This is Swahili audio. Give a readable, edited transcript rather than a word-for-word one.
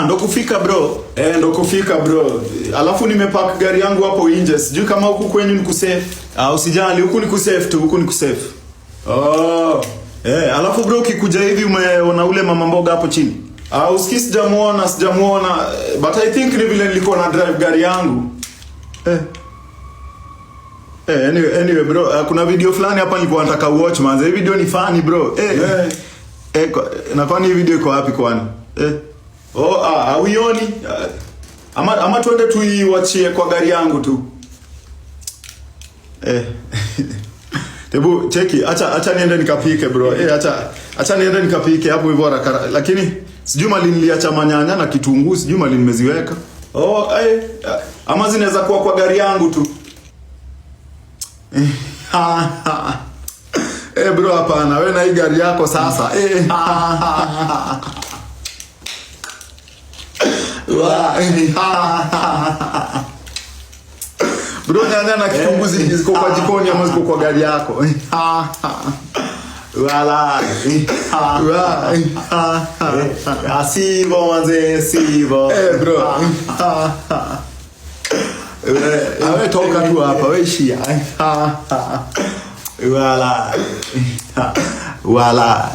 Ndo kufika bro. Ndo kufika bro. Alafu nimepark gari yangu hapo nje. Sijui kama huku kwenyu ni kusafe. Usijali, huku ni kusafe tu, huku ni kusafe. Alafu bro ukikuja hivi umeona ule mama mboga hapo chini. Usikii sijamuona. But I think ni vile nilikuwa na drive gari yangu. Anyway bro, kuna video fulani hapa nilikuwa nataka watch man. Hii video ni funny bro. Na kwani hii video iko wapi kwani? Hauioni? Ama tuende tuiwachie kwa gari yangu tu. Tebu cheki, acha niende nikapike bro. Acha niende nikapike hapo hivyo haraka. Lakini sijui mali niliacha manyanya na kitunguu, sijui mali nimeziweka. Ama zinaweza kuwa kwa gari yangu tu. Bro hapana, wewe na hii gari yako sasa. Bro nyanya na kitunguu ziko kwa jikoni ama ziko kwa gari yako? Wala. Asivo manze, sivo. Bro. Awe toka tu hapa, wewe shia. Wala.